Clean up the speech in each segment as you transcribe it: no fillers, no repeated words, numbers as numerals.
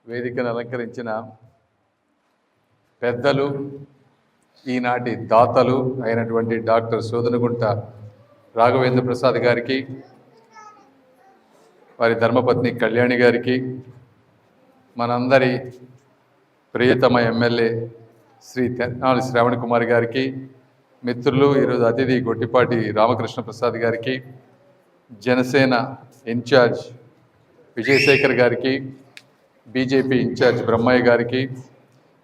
వేదికను అలంకరించిన పెద్దలు, ఈనాటి దాతలు అయినటువంటి డాక్టర్ సోదనగుంట రాఘవేంద్ర ప్రసాద్ గారికి, వారి ధర్మపత్ని కళ్యాణి గారికి, మనందరి ప్రియతమ ఎమ్మెల్యే శ్రీ తెనాలి శ్రావణ్ కుమార్ గారికి, మిత్రులు ఈరోజు అతిథి గొట్టిపాటి రామకృష్ణ ప్రసాద్ గారికి, జనసేన ఇన్ఛార్జ్ విజయశేఖర్ గారికి, బీజేపీ ఇన్ఛార్జ్ బ్రహ్మయ్య గారికి,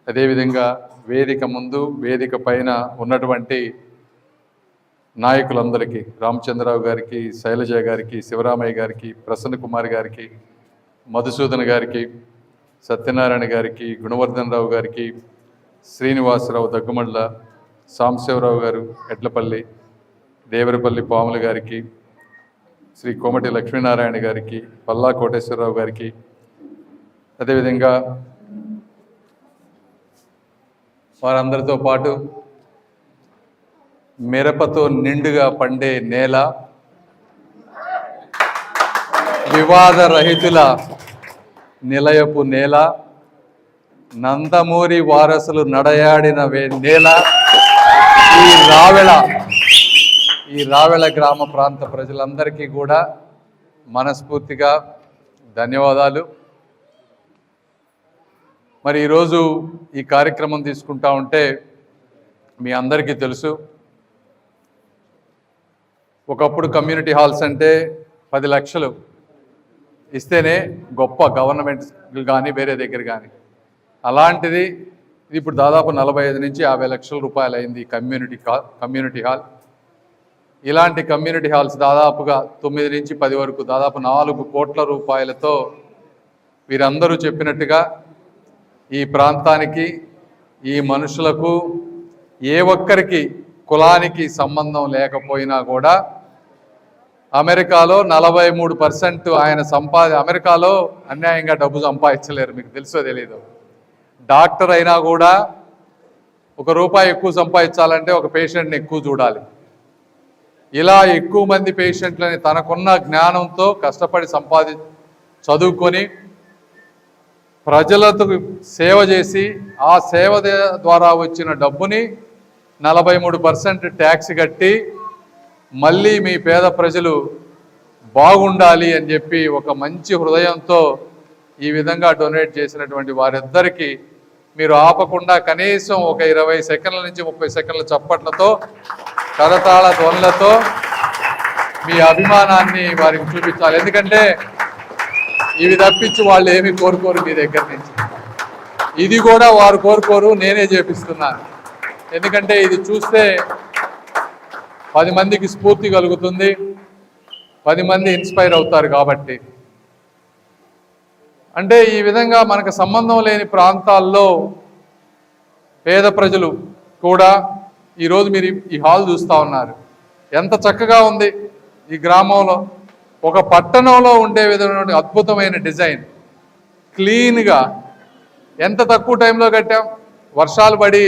అదేవిధంగా వేదిక ముందు వేదిక పైన ఉన్నటువంటి నాయకులందరికీ, రామచంద్రరావు గారికి, శైలజ గారికి, శివరామయ్య గారికి, ప్రసన్న కుమార్ గారికి, మధుసూదన్ గారికి, సత్యనారాయణ గారికి, గుణవర్ధన్ రావు గారికి, శ్రీనివాసరావు దగ్గుమండ్ల, సాంబశివరావు గారు ఎడ్లపల్లి, దేవరపల్లి పాముల గారికి, శ్రీ కోమటి లక్ష్మీనారాయణ గారికి, పల్లా కోటేశ్వరరావు గారికి, అదేవిధంగా వారందరితో పాటు మిరపతో నిండుగా పండే నేల, వివాద రహితుల నిలయపు నేల, నందమూరి వారసులు నడయాడిన నేల, ఈ రావెళ గ్రామ ప్రాంత ప్రజలందరికీ కూడా మనస్ఫూర్తిగా ధన్యవాదాలు. మరి ఈరోజు ఈ కార్యక్రమం తీసుకుంటా ఉంటే మీ అందరికీ తెలుసు, ఒకప్పుడు కమ్యూనిటీ హాల్స్ అంటే 10 లక్షలు ఇస్తేనే గొప్ప, గవర్నమెంట్ కానీ వేరే దగ్గర కానీ. అలాంటిది ఇప్పుడు దాదాపు 45 నుంచి 50 లక్షల రూపాయలు అయింది కమ్యూనిటీ హాల్. ఇలాంటి కమ్యూనిటీ హాల్స్ దాదాపుగా 9 నుంచి 10 వరకు దాదాపు 4 కోట్ల రూపాయలతో వీరందరూ చెప్పినట్టుగా ఈ ప్రాంతానికి, ఈ మనుషులకు, ఏ ఒక్కరికి కులానికి సంబంధం లేకపోయినా కూడా అమెరికాలో 43% ఆయన అమెరికాలో అన్యాయంగా డబ్బు సంపాదించలేరు, మీకు తెలుసో తెలీదు. డాక్టర్ అయినా కూడా ₹1 ఎక్కువ సంపాదించాలంటే ఒక పేషెంట్ని ఎక్కువ చూడాలి. ఇలా ఎక్కువ మంది పేషెంట్లని తనకున్న జ్ఞానంతో కష్టపడి చదువుకొని ప్రజలకు సేవ చేసి ఆ సేవ ద్వారా వచ్చిన డబ్బుని 43% ట్యాక్స్ కట్టి మళ్ళీ మీ పేద ప్రజలు బాగుండాలి అని చెప్పి ఒక మంచి హృదయంతో ఈ విధంగా డొనేట్ చేసినటువంటి వారిద్దరికీ మీరు ఆపకుండా కనీసం ఒక 20 సెకండ్ల నుంచి 30 సెకండ్ల చప్పట్లతో, కరతాళ ధ్వనులతో మీ అభిమానాన్ని వారికి చూపించాలి. ఎందుకంటే ఇవి తప్పించి వాళ్ళు ఏమీ కోరుకోరు మీ దగ్గర నుంచి. ఇది కూడా వారు కోరుకోరు, నేనే చేపిస్తున్నాను. ఎందుకంటే ఇది చూస్తే 10 మందికి స్ఫూర్తి కలుగుతుంది, 10 మంది ఇన్స్పైర్ అవుతారు. కాబట్టి అంటే ఈ విధంగా మనకు సంబంధం లేని ప్రాంతాల్లో పేద ప్రజలు కూడా ఈరోజు మీరు ఈ హాల్ చూస్తూ ఉన్నారు. ఎంత చక్కగా ఉంది ఈ గ్రామంలో. ఒక పట్టణంలో ఉండే విధమైన అద్భుతమైన డిజైన్, క్లీన్గా. ఎంత తక్కువ టైంలో కట్టాం. వర్షాలు పడి,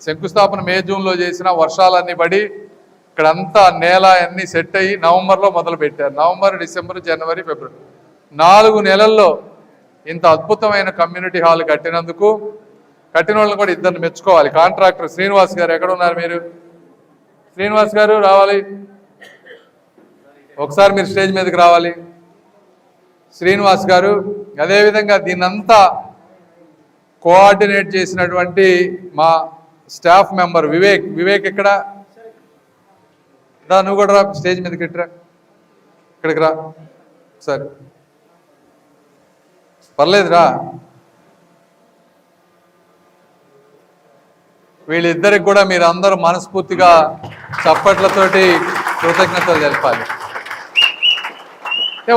శంకుస్థాపన మే జూన్లో చేసిన వర్షాలన్నీ పడి ఇక్కడంతా నేల అన్నీ సెట్ అయ్యి నవంబర్లో మొదలు పెట్టారు. నవంబర్, డిసెంబర్, జనవరి, ఫిబ్రవరి 4 నెలల్లో ఇంత అద్భుతమైన కమ్యూనిటీ హాల్ కట్టినందుకు కట్టిన వాళ్ళని కూడా ఇద్దరిని మెచ్చుకోవాలి. కాంట్రాక్టర్ శ్రీనివాస్ గారు ఎక్కడ ఉన్నారు? మీరు శ్రీనివాస్ గారు రావాలి, ఒకసారి మీరు స్టేజ్ మీదకి రావాలి. శ్రీనివాస్ గారు. అదేవిధంగా దీన్నంతా కోఆర్డినేట్ చేసినటువంటి మా స్టాఫ్ మెంబర్ వివేక్ ఎక్కడ? నువ్వు కూడా రా, స్టేజ్ మీదకి ఇట్రా, ఇక్కడికి రా సరే, పర్లేదురా. వీళ్ళిద్దరికి కూడా మీరు అందరూ మనస్ఫూర్తిగా చప్పట్లతోటి కృతజ్ఞతలు తెలపాలి.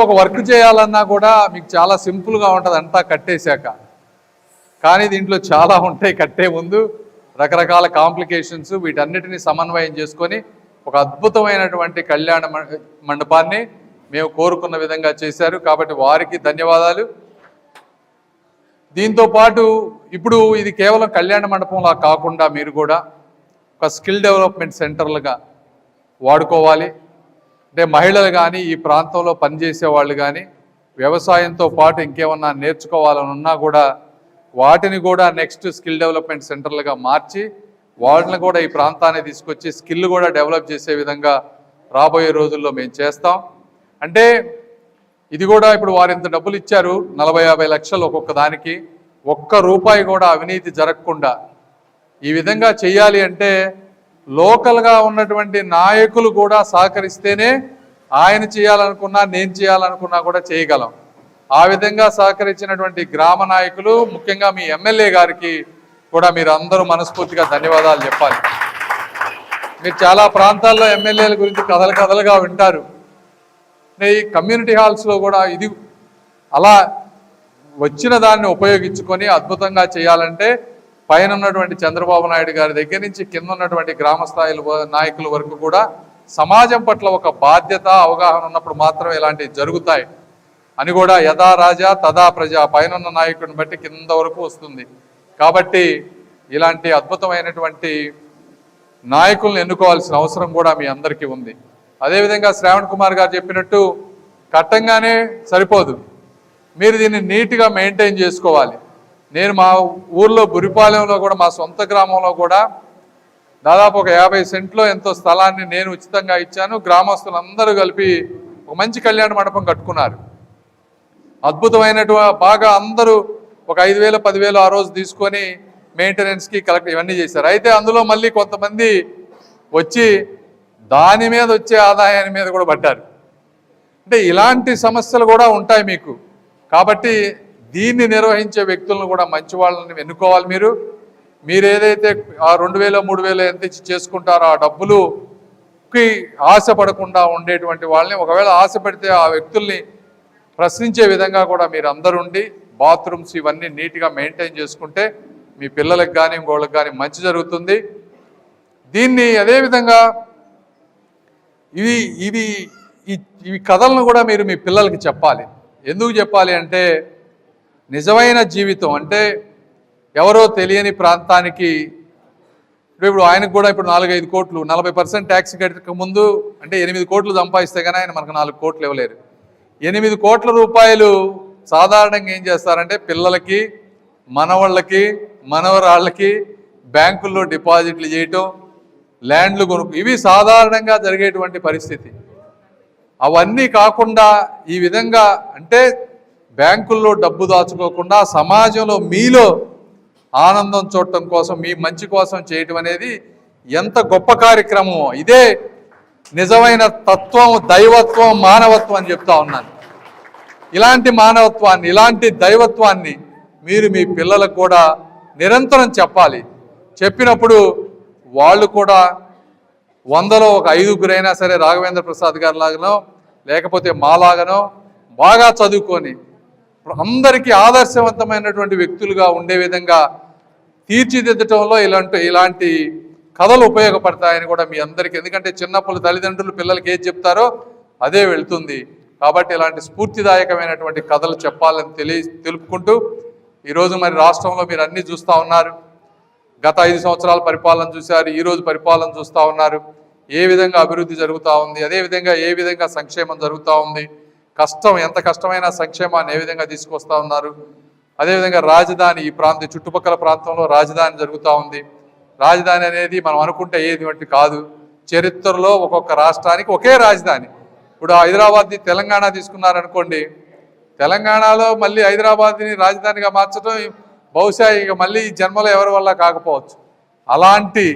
ఒక వర్క్ చేయాలన్నా కూడా మీకు చాలా సింపుల్గా ఉంటుంది అంతా కట్టేశాక, కానీ దీంట్లో చాలా ఉంటాయి. కట్టే ముందు రకరకాల కాంప్లికేషన్స్, వీటన్నిటిని సమన్వయం చేసుకొని ఒక అద్భుతమైనటువంటి కళ్యాణ మండపాన్ని మేము కోరుకున్న విధంగా చేశారు. కాబట్టి వారికి ధన్యవాదాలు. దీంతో పాటు ఇప్పుడు ఇది కేవలం కళ్యాణ మండపంలా కాకుండా మీరు కూడా ఒక స్కిల్ డెవలప్మెంట్ సెంటర్లుగా వాడుకోవాలి. అంటే మహిళలు కానీ, ఈ ప్రాంతంలో పనిచేసే వాళ్ళు కానీ వ్యవసాయంతో పాటు ఇంకేమన్నా నేర్చుకోవాలని ఉన్నా కూడా వాటిని కూడా నెక్స్ట్ స్కిల్ డెవలప్మెంట్ సెంటర్లుగా మార్చి వాళ్ళని కూడా ఈ ప్రాంతాన్ని తీసుకొచ్చి స్కిల్ కూడా డెవలప్ చేసే విధంగా రాబోయే రోజుల్లో మేము చేస్తాం. అంటే ఇది కూడా ఇప్పుడు వారు ఇంత డబ్బులు ఇచ్చారు, 40-50 లక్షలు ఒక్కొక్క దానికి, ఒక్క రూపాయి కూడా అవినీతి జరగకుండా ఈ విధంగా చేయాలి అంటే లోకల్గా ఉన్నటువంటి నాయకులు కూడా సహకరిస్తేనే ఆయన చేయాలనుకున్నా నేను చేయాలనుకున్నా కూడా చేయగలం. ఆ విధంగా సహకరించినటువంటి గ్రామ నాయకులు, ముఖ్యంగా మీ ఎమ్మెల్యే గారికి కూడా మీరు అందరూ మనస్ఫూర్తిగా ధన్యవాదాలు చెప్పాలి. మీరు చాలా ప్రాంతాల్లో ఎమ్మెల్యేల గురించి కథలుగా వింటారు. ఈ కమ్యూనిటీ హాల్స్లో కూడా ఇది అలా వచ్చిన దాన్ని ఉపయోగించుకొని అద్భుతంగా చేయాలంటే పైన ఉన్నటువంటి చంద్రబాబు నాయుడు గారి దగ్గర నుంచి కింద ఉన్నటువంటి గ్రామ స్థాయి నాయకుల వరకు కూడా సమాజం పట్ల ఒక బాధ్యత, అవగాహన ఉన్నప్పుడు మాత్రమే ఇలాంటివి జరుగుతాయి అని కూడా యథా రాజా తదా ప్రజ, పైన ఉన్న నాయకుడిని బట్టి కింద వరకు వస్తుంది. కాబట్టి ఇలాంటి అద్భుతమైనటువంటి నాయకులను ఎన్నుకోవాల్సిన అవసరం కూడా మీ అందరికీ ఉంది. అదేవిధంగా శ్రావణ్ కుమార్ గారు చెప్పినట్టు కట్టంగానే సరిపోదు, మీరు దీన్ని నీట్గా మెయింటైన్ చేసుకోవాలి. నేను మా ఊర్లో బురిపాలెంలో కూడా, మా సొంత గ్రామంలో కూడా దాదాపు ఒక 50 సెంట్లో ఎంతో స్థలాన్ని నేను ఉచితంగా ఇచ్చాను. గ్రామస్తులందరూ కలిపి ఒక మంచి కళ్యాణ మండపం కట్టుకున్నారు. అద్భుతమైనటువంటి బాగా అందరూ ఒక 5,000 10,000 ఆ రోజు తీసుకొని మెయింటెనెన్స్కి కలెక్ట్ ఇవన్నీ చేశారు. అయితే అందులో మళ్ళీ కొంతమంది వచ్చి దాని మీద వచ్చే ఆదాయాన్ని మీద కూడా పడ్డారు. అంటే ఇలాంటి సమస్యలు కూడా ఉంటాయి మీకు. కాబట్టి దీన్ని నిర్వహించే వ్యక్తులను కూడా మంచి వాళ్ళని ఎన్నుకోవాలి. మీరు ఏదైతే ఆ 2,000 3,000 ఎంత ఇచ్చి చేసుకుంటారో ఆ డబ్బులుకి ఆశపడకుండా ఉండేటువంటి వాళ్ళని, ఒకవేళ ఆశపడితే ఆ వ్యక్తుల్ని ప్రశ్నించే విధంగా కూడా మీరు అందరూ ఉండి బాత్రూమ్స్ ఇవన్నీ నీట్గా మెయింటైన్ చేసుకుంటే మీ పిల్లలకు కానీ ఇంకోళ్ళకి కానీ మంచి జరుగుతుంది. దీన్ని అదేవిధంగా ఇవి కథలను కూడా మీరు మీ పిల్లలకి చెప్పాలి. ఎందుకు చెప్పాలి అంటే నిజమైన జీవితం అంటే ఎవరో తెలియని ప్రాంతానికి ఇప్పుడు ఆయనకు కూడా ఇప్పుడు 4-5 కోట్లు 40% ట్యాక్స్ కట్టక ముందు అంటే 8 కోట్లు సంపాదిస్తే కానీ ఆయన మనకు 4 కోట్లు ఇవ్వలేరు. 8 కోట్ల రూపాయలు సాధారణంగా ఏం చేస్తారంటే పిల్లలకి, మనవాళ్ళకి, మనవరాళ్ళకి బ్యాంకుల్లో డిపాజిట్లు చేయటం, ల్యాండ్లు కొనుక్కు, ఇవి సాధారణంగా జరిగేటువంటి పరిస్థితి. అవన్నీ కాకుండా ఈ విధంగా అంటే బ్యాంకుల్లో డబ్బు దాచుకోకుండా సమాజంలో మీలో ఆనందం చూడటం కోసం, మీ మంచి కోసం చేయటం అనేది ఎంత గొప్ప కార్యక్రమం. ఇదే నిజమైన తత్వం, దైవత్వం, మానవత్వం అని చెప్తా ఉన్నాను. ఇలాంటి మానవత్వాన్ని, ఇలాంటి దైవత్వాన్ని మీరు మీ పిల్లలకు కూడా నిరంతరం చెప్పాలి. చెప్పినప్పుడు వాళ్ళు కూడా 100లో ఒక 5గురైనా సరే రాఘవేంద్ర ప్రసాద్ గారి లాగానో లేకపోతే మాలాగానో బాగా చదువుకొని అందరికీ ఆదర్శవంతమైనటువంటి వ్యక్తులుగా ఉండే విధంగా తీర్చిదిద్దటంలో ఇలాంటి కథలు ఉపయోగపడతాయని కూడా మీ అందరికీ, ఎందుకంటే చిన్నప్పుడు తల్లిదండ్రులు పిల్లలకి ఏది చెప్తారో అదే వెళ్తుంది. కాబట్టి ఇలాంటి స్ఫూర్తిదాయకమైనటువంటి కథలు చెప్పాలని తెలుపుకుంటూ ఈరోజు మరి రాష్ట్రంలో మీరు అన్నీ చూస్తూ ఉన్నారు. గత 5 సంవత్సరాల పరిపాలన చూశారు, ఈరోజు పరిపాలన చూస్తూ ఉన్నారు. ఏ విధంగా అభివృద్ధి జరుగుతూ ఉంది, అదేవిధంగా ఏ విధంగా సంక్షేమం జరుగుతూ ఉంది, ఎంత కష్టమైన సంక్షేమాన్ని ఏ విధంగా తీసుకొస్తా ఉన్నారు. అదేవిధంగా రాజధాని, ఈ చుట్టుపక్కల ప్రాంతంలో రాజధాని జరుగుతూ ఉంది. రాజధాని అనేది మనం అనుకుంటే ఏది వంటి కాదు. చరిత్రలో ఒక్కొక్క రాష్ట్రానికి ఒకే రాజధాని. ఇప్పుడు హైదరాబాద్ని తెలంగాణ తీసుకున్నారనుకోండి, తెలంగాణలో మళ్ళీ హైదరాబాద్ని రాజధానిగా మార్చడం బహుశా ఇక మళ్ళీ జన్మలో ఎవరి వల్ల కాకపోవచ్చు. అలాంటి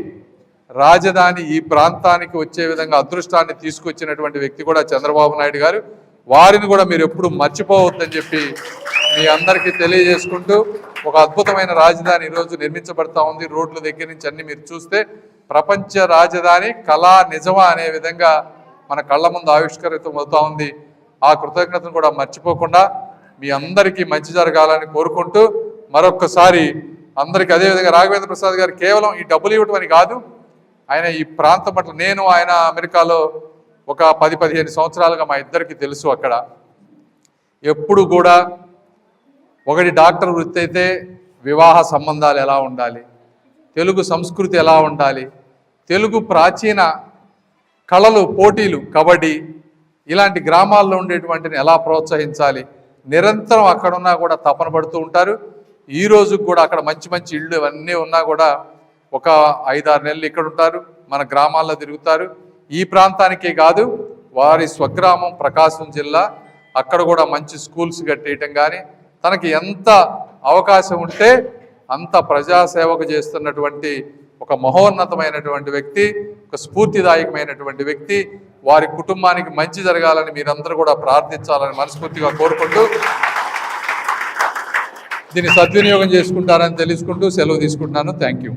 రాజధాని ఈ ప్రాంతానికి వచ్చే విధంగా అదృష్టాన్ని తీసుకొచ్చినటువంటి వ్యక్తి కూడా చంద్రబాబు నాయుడు గారు. వారిని కూడా మీరు ఎప్పుడు మర్చిపోవద్దని చెప్పి మీ అందరికీ తెలియజేసుకుంటూ, ఒక అద్భుతమైన రాజధాని ఈరోజు నిర్మించబడతా ఉంది. రోడ్ల దగ్గర నుంచి అన్ని మీరు చూస్తే ప్రపంచ రాజధాని కళా నిజమా అనే విధంగా మన కళ్ళ ముందు ఆవిష్కరితం అవుతా ఉంది. ఆ కృతజ్ఞతను కూడా మర్చిపోకుండా మీ అందరికీ మంచి జరగాలని కోరుకుంటూ మరొక్కసారి అందరికీ, అదేవిధంగా రాఘవేంద్ర ప్రసాద్ గారు కేవలం ఈ డబ్బులు ఇవ్వటం అని కాదు, ఆయన ఈ ప్రాంతం పట్ల, నేను ఆయన అమెరికాలో ఒక 10-15 సంవత్సరాలుగా మా ఇద్దరికి తెలుసు. అక్కడ ఎప్పుడు కూడా ఒకటి డాక్టర్ వృత్తి అయితే వివాహ సంబంధాలు ఎలా ఉండాలి, తెలుగు సంస్కృతి ఎలా ఉండాలి, తెలుగు ప్రాచీన కళలు, పోటీలు, కబడ్డీ ఇలాంటి గ్రామాల్లో ఉండేటువంటిని ఎలా ప్రోత్సహించాలి, నిరంతరం అక్కడున్నా కూడా తపన పడుతూ ఉంటారు. ఈ రోజు కూడా అక్కడ మంచి మంచి ఇళ్ళు అన్నీ ఉన్నా కూడా ఒక 5-6 నెలలు ఇక్కడ ఉంటారు, మన గ్రామాల్లో తిరుగుతారు. ఈ ప్రాంతానికే కాదు, వారి స్వగ్రామం ప్రకాశం జిల్లా, అక్కడ కూడా మంచి స్కూల్స్ కట్టేయటం కానీ, తనకి ఎంత అవకాశం ఉంటే అంత ప్రజాసేవకు చేస్తున్నటువంటి ఒక మహోన్నతమైనటువంటి వ్యక్తి, ఒక స్ఫూర్తిదాయకమైనటువంటి వ్యక్తి. వారి కుటుంబానికి మంచి జరగాలని మీరందరూ కూడా ప్రార్థించాలని మనస్ఫూర్తిగా కోరుకుంటూ దీన్ని సద్వినియోగం చేసుకుంటారని తెలుసుకుంటూ సెలవు తీసుకుంటున్నాను. Thank you.